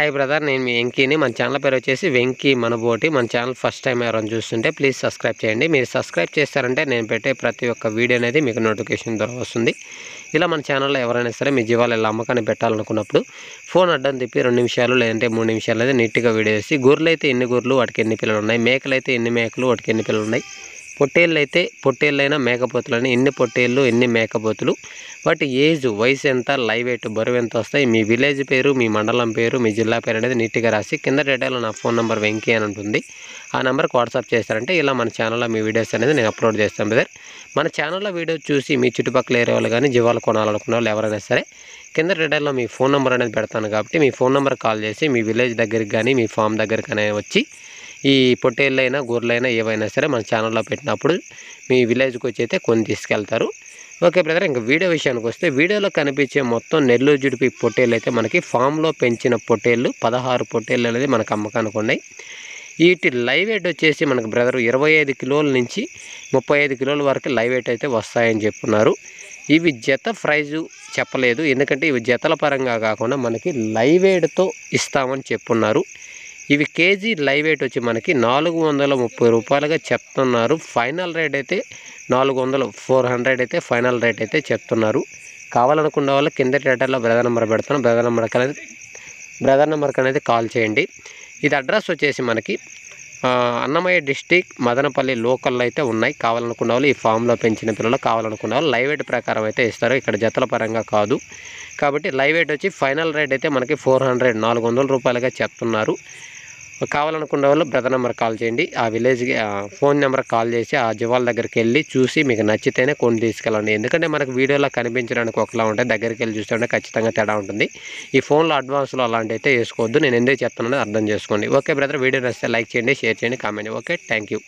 Hi brother, నేను మీ వెంకీని. మన channel పేరు వచ్చేసి వెంకీ మనబోటి. మన ఛానల్ ఫస్ట్ టైం ఎవరైనా చూస్తుంటే ప్లీజ్ సబ్స్క్రైబ్ చేయండి. మీరు సబ్స్క్రైబ్ చేస్తారంటే నేను పెట్టే ప్రతి ఒక్క వీడియో అనేది మీకు నోటిఫికేషన్ ద్వారా వస్తుంది. ఇలా మన ఛానల్లో ఎవరైనా సరే మీ జీవాలు ఇలా అమ్మకాన్ని పెట్టాలనుకున్నప్పుడు ఫోన్ అడ్డం తిప్పి 2 నిమిషాలు లేదంటే 3 నిమిషాలు అయితే నీట్గా వీడియో వేసి, గొర్రెలు అయితే ఎన్ని గొర్రెలు వాటికి ఎన్ని పిల్లలు ఉన్నాయి, మేకలు అయితే ఎన్ని మేకలు వాటికి ఎన్ని పిల్లలు ఉన్నాయి, పొట్టేళ్ళు అయితే పొట్టేళ్ళైనా మేకపోతులని ఎన్ని పొట్టేళ్ళు ఎన్ని మేకపోతులు, వాటి వయసు ఎంత, లైవ్ వెయిట్ బరువు ఎంత వస్తాయి, మీ విలేజ్ పేరు, మీ మండలం పేరు, మీ జిల్లా పేరు అనేది నీట్గా రాసి కింద డేటాలో నా ఫోన్ నెంబర్ వెంకీ అని ఉంటుంది. ఆ నెంబర్కి వాట్సాప్ చేస్తారంటే ఇలా మన ఛానల్లో మీ వీడియోస్ అనేది నేను అప్లోడ్ చేస్తాను బ్రదర్. మన ఛానల్లో వీడియో చూసి మీ చుట్టుపక్కల ఏరియా వాళ్ళు కానీ జీవాలు కొనాలనుకున్న వాళ్ళు ఎవరైనా సరే కింద డేటాలో మీ ఫోన్ నెంబర్ అనేది పెడతాను కాబట్టి మీ ఫోన్ నెంబర్ కాల్ చేసి మీ విలేజ్ దగ్గరికి కానీ మీ ఫామ్ దగ్గరికి కానీ వచ్చి ఈ పొట్టేళ్ళైనా గొర్రెలైనా ఏవైనా సరే మన ఛానల్లో పెట్టినప్పుడు మీ విలేజ్కి వచ్చి అయితే కొని తీసుకెళ్తారు. ఓకే బ్రదర్, ఇంకా వీడియో విషయానికి వస్తే వీడియోలో కనిపించే మొత్తం నెల్లూరు జుడిపి పొట్టేళ్ళు అయితే మనకి ఫామ్లో పెంచిన పొట్టేళ్ళు 16 పొట్టేళ్ళు అనేది మనకు అమ్మకానికి ఉన్నాయి. వీటి లైవ్ వెయిట్ వచ్చేసి మనకు బ్రదర్ 25 కిలోల నుంచి 35 కిలోల వరకు లైవ్ వెయిట్ అయితే వస్తాయని చెప్పున్నారు. ఇవి జత ప్రైజు చెప్పలేదు, ఎందుకంటే ఇవి జతల పరంగా కాకుండా మనకి లైవ్ వెయిట్తో ఇస్తామని చెప్పున్నారు. ఇవి కేజీ లైవ్ వెయిట్ వచ్చి మనకి 430 రూపాయలుగా చెప్తున్నారు. ఫైనల్ రేట్ అయితే 400 అయితే ఫైనల్ రేట్ అయితే చెప్తున్నారు. కావాలనుకున్న వాళ్ళు కింద డేటాలో బ్రదర్ నెంబర్ పెడతాను, బ్రదర్ నెంబర్కి అనేది కాల్ చేయండి. ఇది అడ్రస్ వచ్చేసి మనకి అన్నమయ్య డిస్టిక్ మదనపల్లి లోకల్లో అయితే ఉన్నాయి. కావాలనుకున్న వాళ్ళు ఈ ఫామ్లో పెంచిన పిల్లలు కావాలనుకున్న వాళ్ళు లైవ్ వెయిట్ ప్రకారం అయితే ఇస్తారు, ఇక్కడ జతల పరంగా కాదు. కాబట్టి లైవ్ వెయిట్ వచ్చి ఫైనల్ రేట్ అయితే మనకి 400 రూపాయలుగా చెప్తున్నారు. కావాలనుకున్న వాళ్ళు బ్రదర్ నెంబర్ కాల్ చేయండి. ఆ విలేజ్కి ఫోన్ నెంబర్ కాల్ చేసి ఆ జీవాల దగ్గరికి వెళ్ళి చూసి మీకు నచ్చితేనే కొని తీసుకెళ్ళండి. ఎందుకంటే మనకు వీడియోలో కనిపించడానికి ఒకలా ఉంటాయి, దగ్గరికి వెళ్ళి చూస్తుంటే ఖచ్చితంగా తేడా ఉంటుంది. ఈ ఫోన్లో అడ్వాన్స్లో అలాంటి అయితే వేసుకోవద్దు. నేను ఎందుకు చెప్తున్నానో అర్థం చేసుకోండి. ఓకే బ్రదర్, వీడియో నచ్చితే లైక్ చేయండి, షేర్ చేయండి, కామెంట్. Okay, thank you.